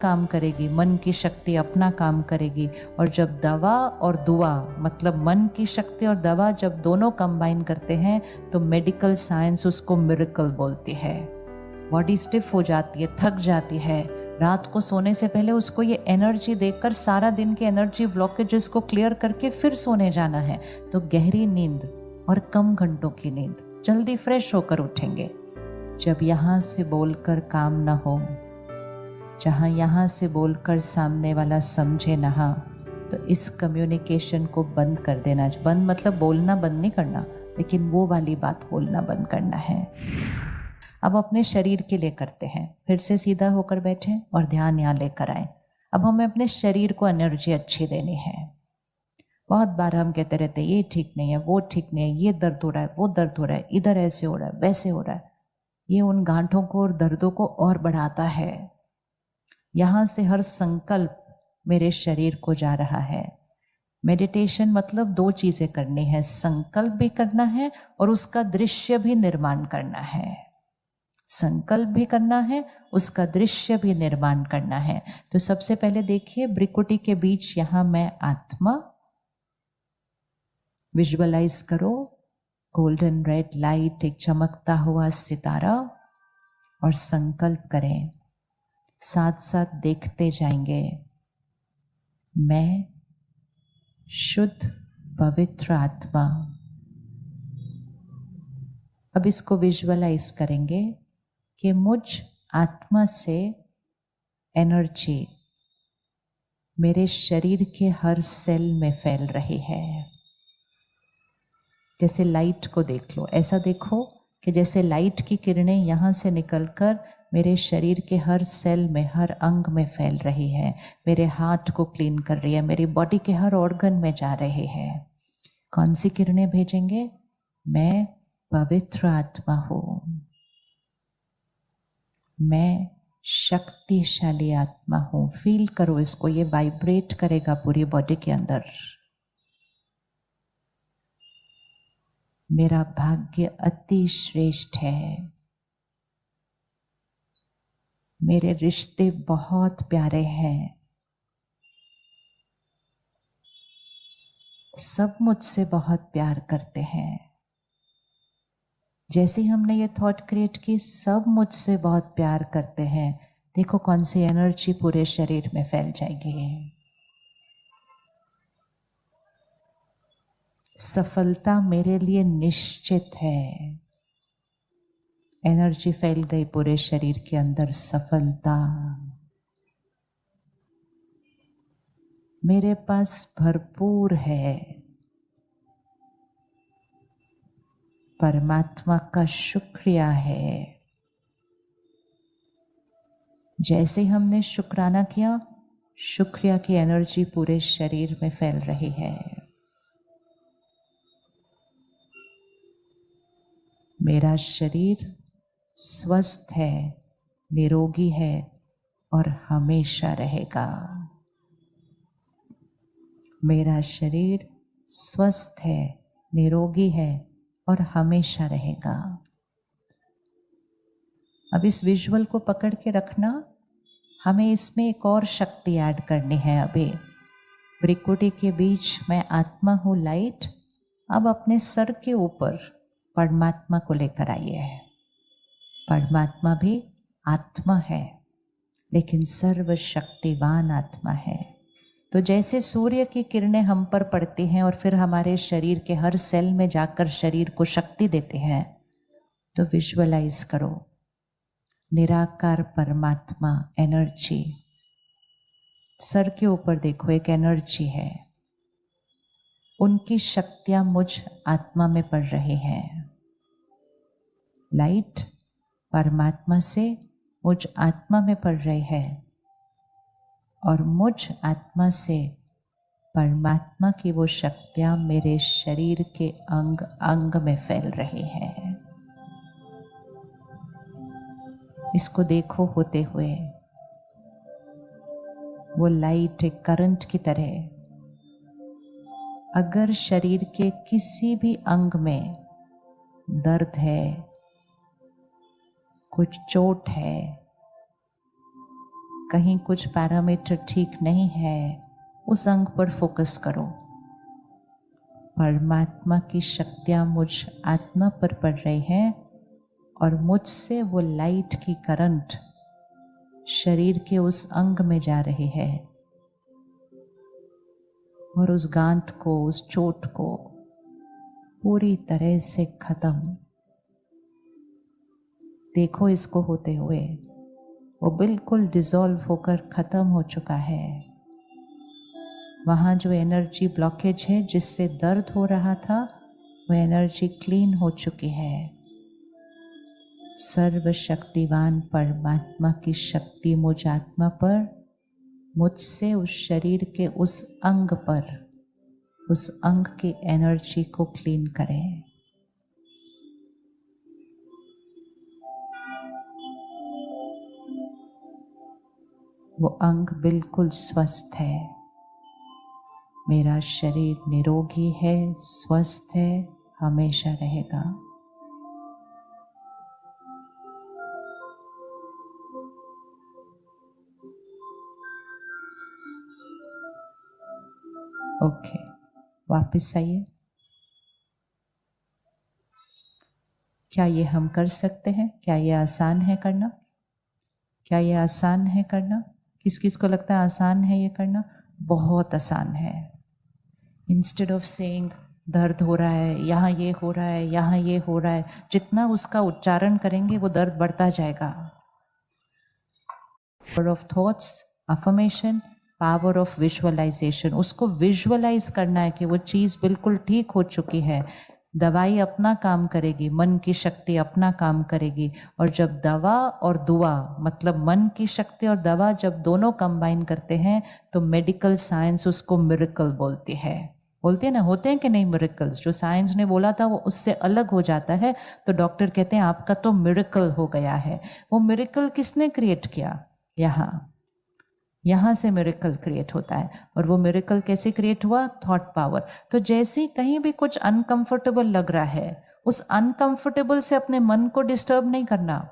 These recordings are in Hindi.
काम करेगी, मन की शक्ति अपना काम करेगी। और जब दवा और दुआ मतलब मन की शक्ति और दवा जब दोनों कंबाइन करते हैं तो मेडिकल साइंस उसको मिरेकल बोलती है। बॉडी स्टिफ हो जाती है, थक जाती है। रात को सोने से पहले उसको ये एनर्जी देकर सारा दिन के एनर्जी ब्लॉकेजेस को क्लियर करके फिर सोने जाना है। तो गहरी नींद और कम घंटों की नींद, जल्दी फ्रेश होकर उठेंगे। जब यहाँ से बोलकर काम ना हो, जहाँ यहाँ से बोलकर सामने वाला समझे ना, तो इस कम्युनिकेशन को बंद कर देना। बंद मतलब बोलना बंद नहीं करना, लेकिन वो वाली बात बोलना बंद करना है। अब अपने शरीर के लिए करते हैं। फिर से सीधा होकर बैठें और ध्यान यहाँ लेकर आए। अब हमें अपने शरीर को एनर्जी अच्छी देनी है। बहुत बार हम कहते रहते हैं ये ठीक नहीं है, वो ठीक नहीं है, ये दर्द हो रहा है, वो दर्द हो रहा है, इधर ऐसे हो रहा है, वैसे हो रहा है। ये उन गांठों को और दर्दों को और बढ़ाता है। यहाँ से हर संकल्प मेरे शरीर को जा रहा है। मेडिटेशन मतलब दो चीजें करनी है, संकल्प भी करना है और उसका दृश्य भी निर्माण करना है। संकल्प भी करना है, उसका दृश्य भी निर्माण करना है। तो सबसे पहले देखिए, भ्रिकुटी के बीच यहां मैं आत्मा विजुअलाइज करो। गोल्डन रेड लाइट, एक चमकता हुआ सितारा, और संकल्प करें। साथ साथ देखते जाएंगे, मैं शुद्ध पवित्र आत्मा। अब इसको विजुअलाइज करेंगे कि मुझ आत्मा से एनर्जी मेरे शरीर के हर सेल में फैल रही है। जैसे लाइट को देख लो, ऐसा देखो कि जैसे लाइट की किरणें यहाँ से निकलकर मेरे शरीर के हर सेल में, हर अंग में फैल रही है। मेरे हाथ को क्लीन कर रही है, मेरी बॉडी के हर ऑर्गन में जा रही है। कौन सी किरणें भेजेंगे? मैं पवित्र आत्मा हूँ, मैं शक्तिशाली आत्मा हूँ। फील करो इसको, ये वाइब्रेट करेगा पूरी बॉडी के अंदर। मेरा भाग्य अति श्रेष्ठ है, मेरे रिश्ते बहुत प्यारे हैं, सब मुझसे बहुत प्यार करते हैं। जैसे ही हमने ये थॉट क्रिएट की, सब मुझसे बहुत प्यार करते हैं, देखो कौन सी एनर्जी पूरे शरीर में फैल जाएगी। सफलता मेरे लिए निश्चित है। एनर्जी फैल गई पूरे शरीर के अंदर। सफलता मेरे पास भरपूर है। परमात्मा का शुक्रिया है। जैसे हमने शुक्राना किया, शुक्रिया की एनर्जी पूरे शरीर में फैल रही है। मेरा शरीर स्वस्थ है, निरोगी है और हमेशा रहेगा। मेरा शरीर स्वस्थ है, निरोगी है और हमेशा रहेगा। अब इस विजुअल को पकड़ के रखना। हमें इसमें एक और शक्ति ऐड करनी है। अभी भ्रिकुटी के बीच मैं आत्मा हूँ, लाइट। अब अपने सर के ऊपर परमात्मा को लेकर आइए। परमात्मा भी आत्मा है, लेकिन सर्वशक्तिवान आत्मा है। तो जैसे सूर्य की किरणें हम पर पड़ती हैं और फिर हमारे शरीर के हर सेल में जाकर शरीर को शक्ति देते हैं, तो विजुअलाइज करो निराकार परमात्मा एनर्जी। सर के ऊपर देखो, एक एनर्जी है, उनकी शक्तियां मुझ आत्मा में पड़ रही हैं। लाइट परमात्मा से मुझ आत्मा में पड़ रही है और मुझ आत्मा से परमात्मा की वो शक्तियां मेरे शरीर के अंग अंग में फैल रही हैं। इसको देखो होते हुए, वो लाइट एक करंट की तरह अगर शरीर के किसी भी अंग में दर्द है, कुछ चोट है, कहीं कुछ पैरामीटर ठीक नहीं है, उस अंग पर फोकस करो। परमात्मा की शक्तियाँ मुझ आत्मा पर पड़ रही हैं और मुझसे वो लाइट की करंट शरीर के उस अंग में जा रही है और उस गांठ को, उस चोट को पूरी तरह से खत्म। देखो इसको होते हुए, वो बिल्कुल डिसॉल्व होकर खत्म हो चुका है। वहाँ जो एनर्जी ब्लॉकेज है, जिससे दर्द हो रहा था, वो एनर्जी क्लीन हो चुकी है। सर्वशक्तिवान परमात्मा की शक्ति मुझ आत्मा पर, मुझसे उस शरीर के उस अंग पर, उस अंग की एनर्जी को क्लीन करें। वो अंग बिल्कुल स्वस्थ है। मेरा शरीर निरोगी है, स्वस्थ है, हमेशा रहेगा। ओके, वापस आइए। क्या ये हम कर सकते हैं? क्या ये आसान है करना? क्या ये आसान है करना? किस किस को लगता है आसान है ये करना? बहुत आसान है। इंस्टेड ऑफ सेइंग दर्द हो रहा है, यहाँ ये हो रहा है, यहाँ ये हो रहा है, जितना उसका उच्चारण करेंगे वो दर्द बढ़ता जाएगा। Power of thoughts, affirmation, power of visualization. उसको विजुअलाइज करना है कि वो चीज़ बिल्कुल ठीक हो चुकी है। दवाई अपना काम करेगी, मन की शक्ति अपना काम करेगी। और जब दवा और दुआ, मतलब मन की शक्ति और दवा जब दोनों कंबाइन करते हैं तो मेडिकल साइंस उसको मिरेकल बोलती है। बोलते हैं ना, होते हैं कि नहीं मिरेकल्स? जो साइंस ने बोला था वो उससे अलग हो जाता है तो डॉक्टर कहते हैं आपका तो मिरेकल हो गया है। वो मिरेकल किसने क्रिएट किया? यहाँ से मिरेकल क्रिएट होता है। और वो मिरेकल कैसे क्रिएट हुआ? Thought power. तो जैसे कहीं भी कुछ अनकंफर्टेबल लग रहा है, उस अनकंफर्टेबल से अपने मन को डिस्टर्ब नहीं करना,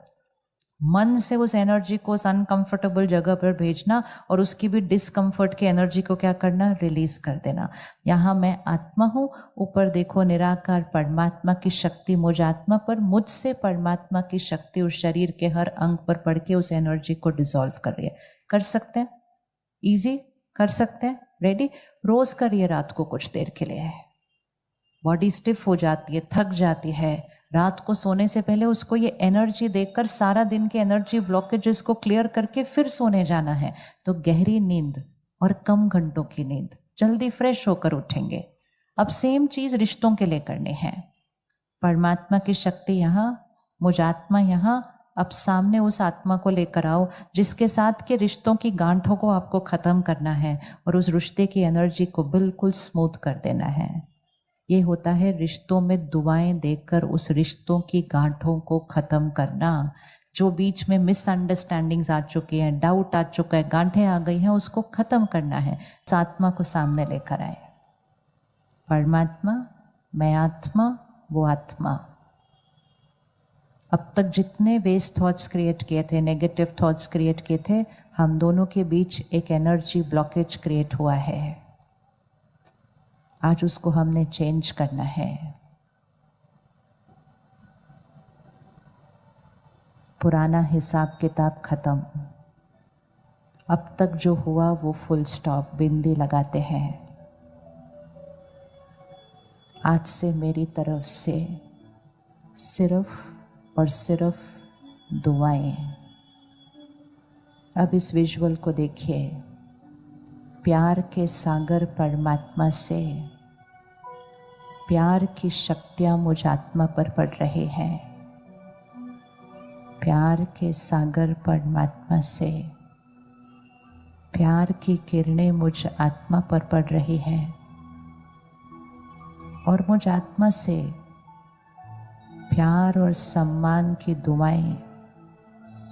मन से उस एनर्जी को उस अनकंफर्टेबल जगह पर भेजना और उसकी भी डिस्कंफर्ट की एनर्जी को क्या करना? रिलीज कर देना। यहाँ मैं आत्मा हूँ, ऊपर देखो निराकार परमात्मा की शक्ति मुझ आत्मा पर, मुझसे परमात्मा की शक्ति उस शरीर के हर अंग पर पड़ के उस एनर्जी को डिसॉल्व कर रही है। कर सकते हैं? इजी कर सकते हैं? रेडी? रोज करिए रात को कुछ देर के लिए। बॉडी स्टिफ हो जाती है, थक जाती है, रात को सोने से पहले उसको ये एनर्जी देकर सारा दिन के एनर्जी ब्लॉकेजेस को क्लियर करके फिर सोने जाना है। तो गहरी नींद और कम घंटों की नींद, जल्दी फ्रेश होकर उठेंगे। अब सेम चीज रिश्तों के लिए करनी है। परमात्मा की शक्ति यहाँ, मुझ आत्मा यहाँ। अब सामने उस आत्मा को लेकर आओ जिसके साथ के रिश्तों की गांठों को आपको खत्म करना है और उस रिश्ते की एनर्जी को बिल्कुल स्मूथ कर देना है। ये होता है रिश्तों में दुआएं देकर उस रिश्तों की गांठों को खत्म करना। जो बीच में मिसअंडरस्टैंडिंग्स आ चुकी हैं, डाउट आ चुका है, गांठें आ गई हैं, उसको खत्म करना है। उस आत्मा को सामने लेकर आए। परमात्मा, मैं आत्मा, वो आत्मा। अब तक जितने वेस्ट थॉट्स क्रिएट किए थे, नेगेटिव थॉट्स क्रिएट किए थे, हम दोनों के बीच एक एनर्जी ब्लॉकेज क्रिएट हुआ है। आज उसको हमने चेंज करना है। पुराना हिसाब किताब खत्म। अब तक जो हुआ वो फुल स्टॉप, बिंदी लगाते हैं। आज से मेरी तरफ से सिर्फ और सिर्फ दुआएं। अब इस विजुअल को देखिए। प्यार के सागर परमात्मा से प्यार की शक्तियां मुझ आत्मा पर पड़ रही हैं। प्यार के सागर परमात्मा से प्यार की किरणें मुझ आत्मा पर पड़ रही हैं और मुझ आत्मा से प्यार और सम्मान की दुआएं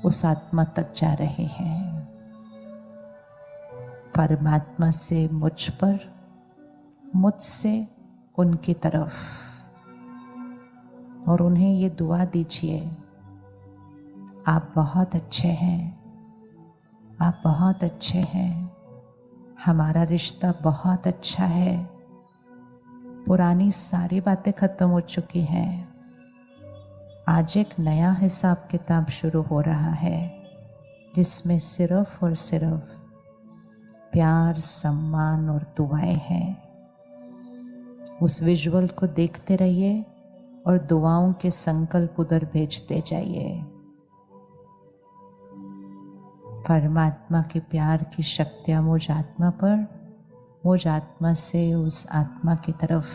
उस आत्मा तक जा रही हैं। परमात्मा से मुझ पर, मुझसे उनकी तरफ। और उन्हें ये दुआ दीजिए, आप बहुत अच्छे हैं, आप बहुत अच्छे हैं, हमारा रिश्ता बहुत अच्छा है, पुरानी सारी बातें खत्म हो चुकी हैं, आज एक नया हिसाब किताब शुरू हो रहा है जिसमें सिर्फ और सिर्फ प्यार, सम्मान और दुआएं हैं। उस विजुअल को देखते रहिए और दुआओं के संकल्प उधर भेजते जाइए। परमात्मा के प्यार की शक्तियाँ मुझ आत्मा पर, मुझ आत्मा से उस आत्मा की तरफ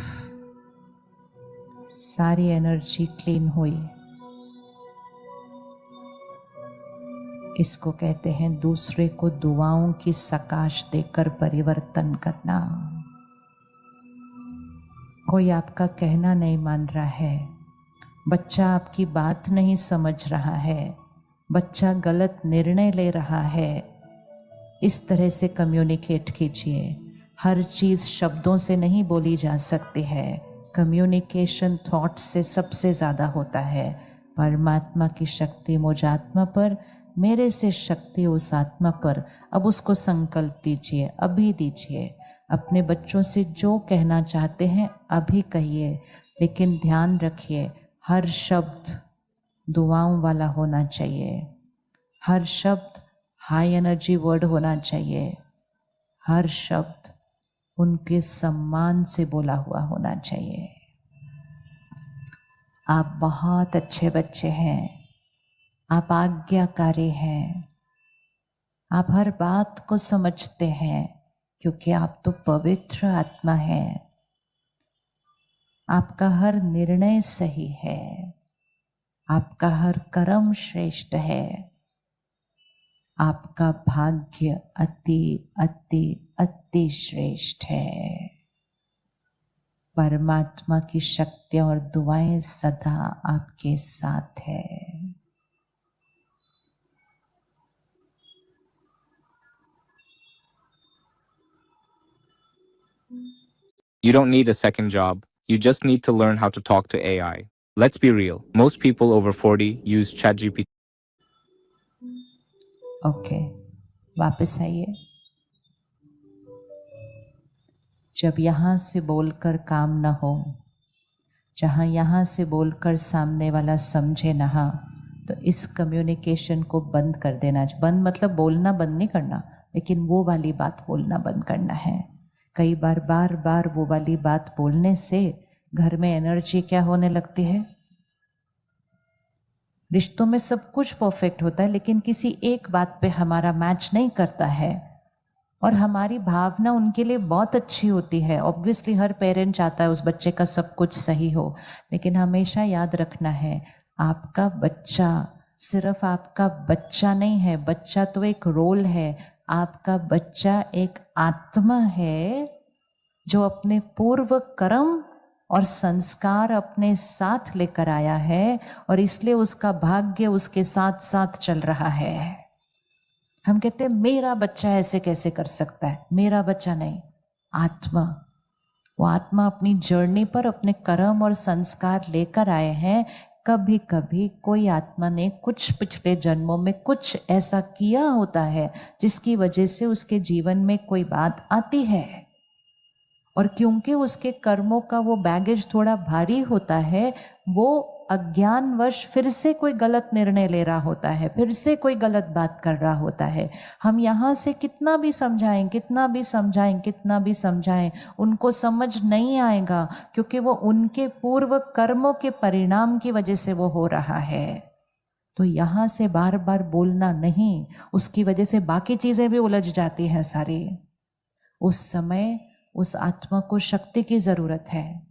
सारी एनर्जी क्लीन हुई। इसको कहते हैं दूसरे को दुआओं की सकाश देकर परिवर्तन करना। कोई आपका कहना नहीं मान रहा है, बच्चा आपकी बात नहीं समझ रहा है, बच्चा गलत निर्णय ले रहा है, इस तरह से कम्युनिकेट कीजिए। हर चीज़ शब्दों से नहीं बोली जा सकती है, कम्युनिकेशन थॉट से सबसे ज़्यादा होता है। परमात्मा की शक्ति मुझ आत्मा पर, मेरे से शक्ति उस आत्मा पर। अब उसको संकल्प दीजिए, अभी दीजिए। अपने बच्चों से जो कहना चाहते हैं अभी कहिए, लेकिन ध्यान रखिए हर शब्द दुआओं वाला होना चाहिए, हर शब्द हाई एनर्जी वर्ड होना चाहिए, हर शब्द उनके सम्मान से बोला हुआ होना चाहिए। आप बहुत अच्छे बच्चे हैं, आप आज्ञाकारी हैं, आप हर बात को समझते हैं क्योंकि आप तो पवित्र आत्मा हैं। आपका हर निर्णय सही है, आपका हर कर्म श्रेष्ठ है, आपका भाग्य अति अति अति श्रेष्ठ है। परमात्मा की शक्तियाँ और दुआएं सदा आपके साथ है। You don't need a second job. You just need to learn how to talk to AI. Let's be real. Most people over 40 use ChatGPT. Okay, वापस आइए। जब यहाँ से बोलकर काम न हो, जहाँ यहाँ से बोलकर सामने वाला समझे ना, तो इस कम्युनिकेशन को बंद कर देना। बंद मतलब बोलना बंद नहीं करना, लेकिन वो वाली बात बोलना बंद करना है। कई बार बार बार वो वाली बात बोलने से घर में एनर्जी क्या होने लगती है। रिश्तों में सब कुछ परफेक्ट होता है, लेकिन किसी एक बात पे हमारा मैच नहीं करता है और हमारी भावना उनके लिए बहुत अच्छी होती है। ऑब्वियसली हर पेरेंट चाहता है उस बच्चे का सब कुछ सही हो, लेकिन हमेशा याद रखना है आपका बच्चा सिर्फ आपका बच्चा नहीं है। बच्चा तो एक रोल है, आपका बच्चा एक आत्मा है जो अपने पूर्व कर्म और संस्कार अपने साथ लेकर आया है और इसलिए उसका भाग्य उसके साथ साथ चल रहा है। हम कहते हैं मेरा बच्चा ऐसे कैसे कर सकता है, मेरा बच्चा नहीं, आत्मा। वो आत्मा अपनी जर्नी पर अपने कर्म और संस्कार लेकर आए हैं। कभी कभी कोई आत्मा ने कुछ पिछले जन्मों में कुछ ऐसा किया होता है जिसकी वजह से उसके जीवन में कोई बात आती है, और क्योंकि उसके कर्मों का वो बैगेज थोड़ा भारी होता है, वो अज्ञानवश फिर से कोई गलत निर्णय ले रहा होता है, फिर से कोई गलत बात कर रहा होता है। हम यहाँ से कितना भी समझाएं, कितना भी समझाएं, कितना भी समझाएं, उनको समझ नहीं आएगा, क्योंकि वो उनके पूर्व कर्मों के परिणाम की वजह से वो हो रहा है। तो यहाँ से बार बार बोलना नहीं, उसकी वजह से बाकी चीज़ें भी उलझ जाती हैं सारी। उस समय उस आत्मा को शक्ति की ज़रूरत है,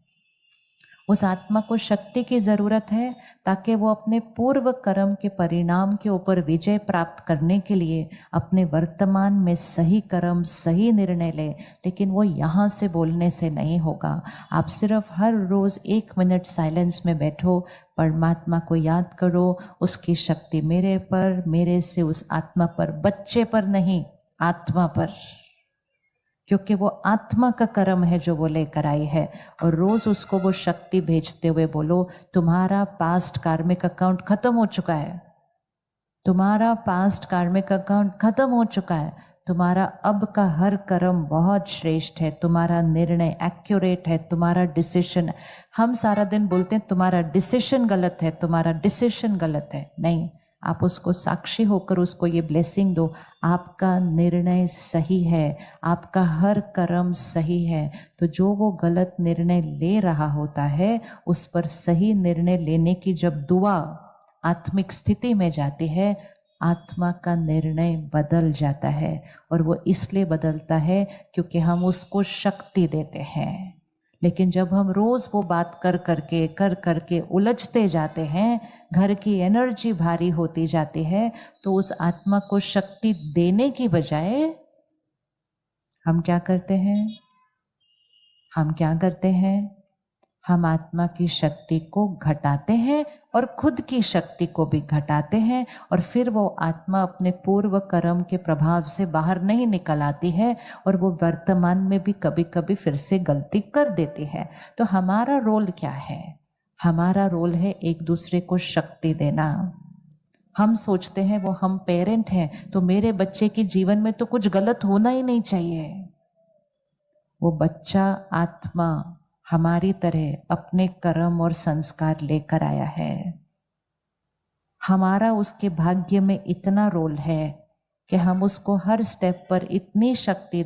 उस आत्मा को शक्ति की ज़रूरत है ताकि वो अपने पूर्व कर्म के परिणाम के ऊपर विजय प्राप्त करने के लिए अपने वर्तमान में सही कर्म, सही निर्णय ले। लेकिन वो यहाँ से बोलने से नहीं होगा। आप सिर्फ हर रोज़ 1 मिनट साइलेंस में बैठो, परमात्मा को याद करो, उसकी शक्ति मेरे पर, मेरे से उस आत्मा पर, बच्चे पर नहीं, आत्मा पर, क्योंकि वो आत्मा का कर्म है जो वो लेकर आई है। और रोज उसको वो शक्ति भेजते हुए बोलो, तुम्हारा पास्ट कार्मिक अकाउंट खत्म हो चुका है, तुम्हारा पास्ट कार्मिक अकाउंट खत्म हो चुका है, तुम्हारा अब का हर कर्म बहुत श्रेष्ठ है, तुम्हारा निर्णय एक्यूरेट है, तुम्हारा डिसीजन। हम सारा दिन बोलते हैं तुम्हारा डिसीजन गलत है, तुम्हारा डिसीजन गलत है। नहीं, आप उसको साक्षी होकर उसको ये ब्लेसिंग दो, आपका निर्णय सही है, आपका हर कर्म सही है। तो जो वो गलत निर्णय ले रहा होता है, उस पर सही निर्णय लेने की जब दुआ आत्मिक स्थिति में जाती है, आत्मा का निर्णय बदल जाता है। और वो इसलिए बदलता है क्योंकि हम उसको शक्ति देते हैं। लेकिन जब हम रोज वो बात कर करके उलझते जाते हैं, घर की एनर्जी भारी होती जाती है, तो उस आत्मा को शक्ति देने की बजाय हम क्या करते हैं? हम आत्मा की शक्ति को घटाते हैं और खुद की शक्ति को भी घटाते हैं। और फिर वो आत्मा अपने पूर्व कर्म के प्रभाव से बाहर नहीं निकल आती है और वो वर्तमान में भी कभी कभी फिर से गलती कर देती है। तो हमारा रोल क्या है? हमारा रोल है एक दूसरे को शक्ति देना। हम सोचते हैं वो हम पेरेंट हैं तो मेरे बच्चे के जीवन में तो कुछ गलत होना ही नहीं चाहिए। वो बच्चा आत्मा हमारी तरह अपने कर्म और संस्कार लेकर आया है। हमारा उसके भाग्य में इतना रोल है कि हम उसको हर स्टेप पर इतनी शक्ति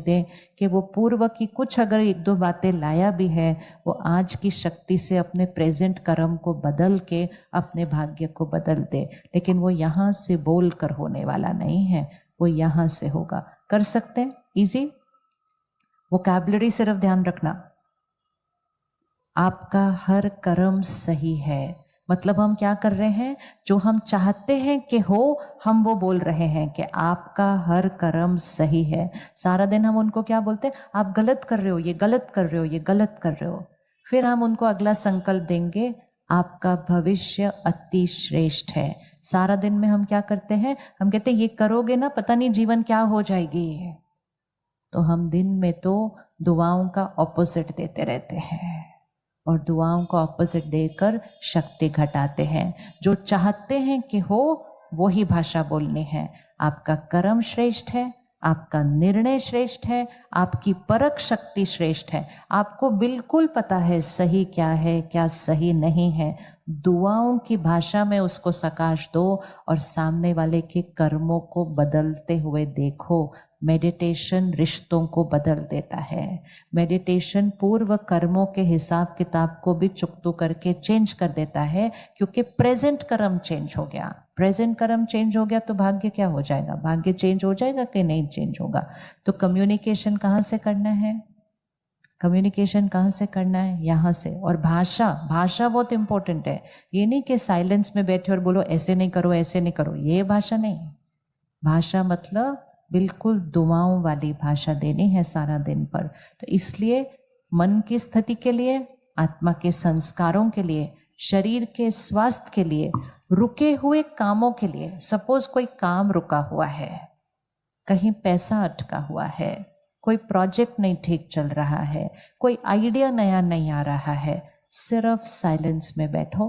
दें कि वो पूर्व की कुछ अगर एक दो बातें लाया भी है, वो आज की शक्ति से अपने प्रेजेंट कर्म को बदल के अपने भाग्य को बदल दे। लेकिन वो यहाँ से बोल कर होने वाला नहीं है, वो यहाँ से होगा। कर सकते हैं? इजी वोकैबुलरी सिर्फ ध्यान रखना, आपका हर कर्म सही है। मतलब हम क्या कर रहे हैं? जो हम चाहते हैं कि हो, हम वो बोल रहे हैं कि आपका हर कर्म सही है। सारा दिन हम उनको क्या बोलते हैं? आप गलत कर रहे हो, ये गलत कर रहे हो, ये गलत कर रहे हो। फिर हम उनको अगला संकल्प देंगे, आपका भविष्य अति श्रेष्ठ है। सारा दिन में हम क्या करते हैं? हम कहते हैं ये करोगे ना, पता नहीं जीवन क्या हो जाएगी। तो हम दिन में तो दुआओं का ऑपोजिट देते रहते हैं और दुआओं का ऑपोजिट देकर शक्ति घटाते हैं। जो चाहते हैं कि हो वो ही भाषा बोलनी है। आपका कर्म श्रेष्ठ है, आपका निर्णय श्रेष्ठ है, आपकी परख शक्ति श्रेष्ठ है। आपको बिल्कुल पता है सही क्या है, क्या सही नहीं है। दुआओं की भाषा में उसको सकाश दो और सामने वाले के कर्मों को बदलते हुए देखो। मेडिटेशन रिश्तों को बदल देता है। मेडिटेशन पूर्व कर्मों के हिसाब किताब को भी चुकतू करके चेंज कर देता है, क्योंकि प्रेजेंट कर्म चेंज हो गया। प्रेजेंट कर्म चेंज हो गया तो भाग्य क्या हो जाएगा? भाग्य चेंज हो जाएगा कि नहीं चेंज होगा? तो कम्युनिकेशन कहाँ से करना है? कम्युनिकेशन कहाँ से करना है? यहाँ से। और भाषा बहुत इंपॉर्टेंट है। ये नहीं कि साइलेंस में बैठे और बोलो ऐसे नहीं करो, ऐसे नहीं करो, ये भाषा नहीं। भाषा मतलब बिल्कुल दुआओं वाली भाषा देनी है सारा दिन पर। तो इसलिए मन की स्थिति के लिए, आत्मा के संस्कारों के लिए, शरीर के स्वास्थ्य के लिए, रुके हुए कामों के लिए। सपोज कोई काम रुका हुआ है, कहीं पैसा अटका हुआ है, कोई प्रोजेक्ट नहीं ठीक चल रहा है, कोई आइडिया नया नहीं आ रहा है, सिर्फ साइलेंस में बैठो,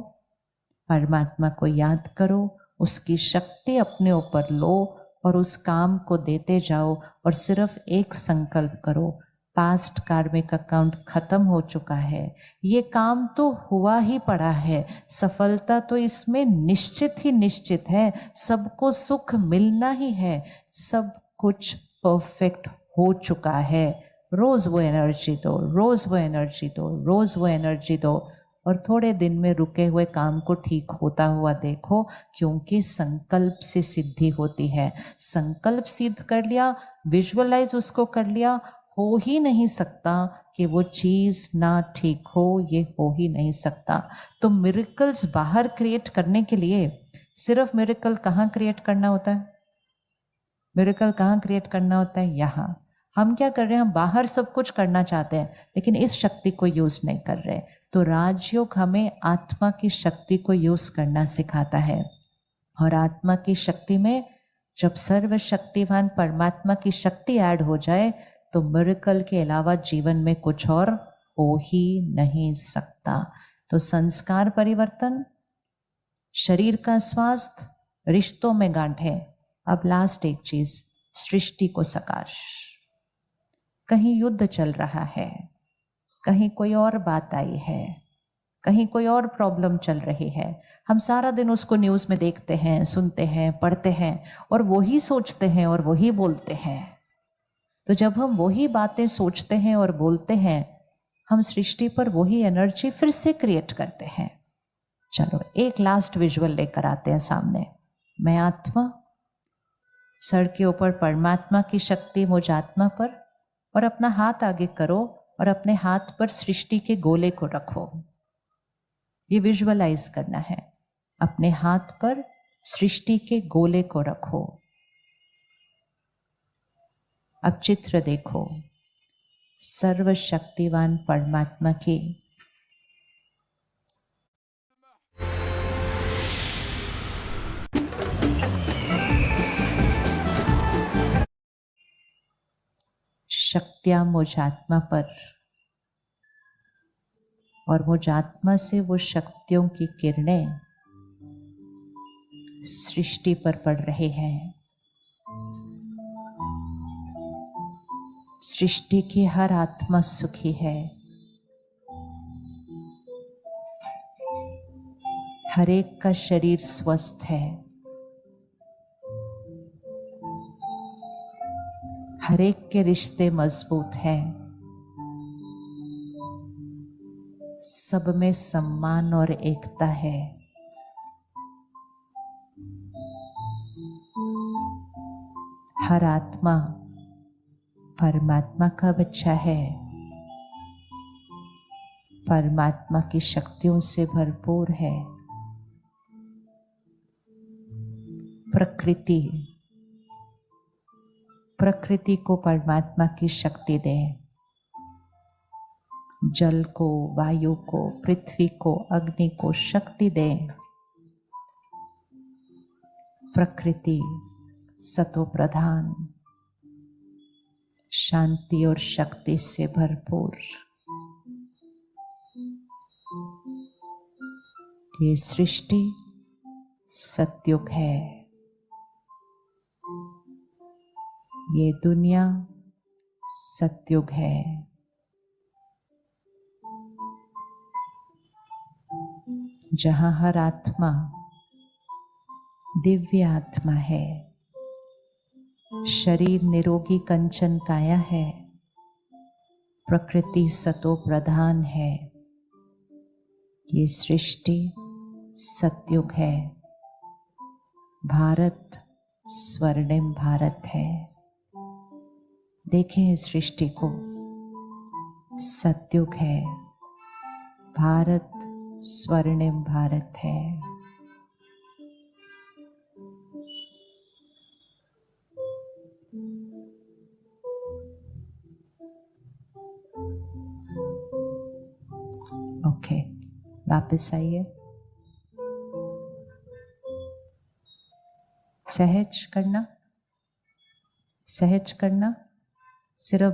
परमात्मा को याद करो, उसकी शक्ति अपने ऊपर लो और उस काम को देते जाओ। और सिर्फ एक संकल्प करो, पास्ट कार्मिक अकाउंट खत्म हो चुका है, ये काम तो हुआ ही पड़ा है, सफलता तो इसमें निश्चित ही निश्चित है, सबको सुख मिलना ही है, सब कुछ परफेक्ट हो चुका है। रोज वो एनर्जी दो, रोज वो एनर्जी दो, रोज वो एनर्जी दो। और थोड़े दिन में रुके हुए काम को ठीक होता हुआ देखो, क्योंकि संकल्प से सिद्धि होती है। संकल्प सिद्ध कर लिया, विजुअलाइज उसको कर लिया, हो ही नहीं सकता कि वो चीज़ ना ठीक हो, ये हो ही नहीं सकता। तो मिरेकल्स बाहर क्रिएट करने के लिए सिर्फ मिरेकल कहाँ क्रिएट करना होता है? मिरेकल कहाँ क्रिएट करना होता है? यहाँ। हम क्या कर रहे हैं? हम बाहर सब कुछ करना चाहते हैं लेकिन इस शक्ति को यूज नहीं कर रहे। तो राजयोग हमें आत्मा की शक्ति को यूज करना सिखाता है। और आत्मा की शक्ति में जब सर्वशक्तिवान परमात्मा की शक्ति ऐड हो जाए तो मिरेकल के अलावा जीवन में कुछ और हो ही नहीं सकता। तो संस्कार परिवर्तन, शरीर का स्वास्थ्य, रिश्तों में गांठें। अब लास्ट एक चीज, सृष्टि को सकाश। कहीं युद्ध चल रहा है, कहीं कोई और बात आई है, कहीं कोई और प्रॉब्लम चल रही है। हम सारा दिन उसको न्यूज़ में देखते हैं, सुनते हैं, पढ़ते हैं और वही सोचते हैं और वही बोलते हैं। तो जब हम वही बातें सोचते हैं और बोलते हैं, हम सृष्टि पर वही एनर्जी फिर से क्रिएट करते हैं। चलो एक लास्ट विजुअल लेकर आते हैं सामने। मैं आत्मा, सर के ऊपर परमात्मा की शक्ति मुझ आत्मा पर, और अपना हाथ आगे करो और अपने हाथ पर सृष्टि के गोले को रखो। ये विजुअलाइज करना है। अपने हाथ पर सृष्टि के गोले को रखो। अब चित्र देखो, सर्वशक्तिवान परमात्मा की शक्तियां मुझ आत्मा पर, और मुझ आत्मा से वो शक्तियों की किरणें सृष्टि पर पड़ रहे हैं। सृष्टि की हर आत्मा सुखी है, हर एक का शरीर स्वस्थ है, हर एक के रिश्ते मजबूत हैं, सब में सम्मान और एकता है। हर आत्मा परमात्मा का बच्चा है, परमात्मा की शक्तियों से भरपूर है। प्रकृति को परमात्मा की शक्ति दे। जल को, वायु को, पृथ्वी को, अग्नि को शक्ति दे। प्रकृति सतो प्रधान, शांति और शक्ति से भरपूर। ये सृष्टि सतयुग है, ये दुनिया सतयुग है। जहां हर आत्मा दिव्य आत्मा है, शरीर निरोगी कंचन काया है, प्रकृति सतो प्रधान है। ये सृष्टि सतयुग है। भारत स्वर्णिम भारत है। देखें इस सृष्टि को, सतयुग है, भारत स्वर्णिम भारत है। ओके, वापस आइए। सहज करना, सहज करना, सिर्फ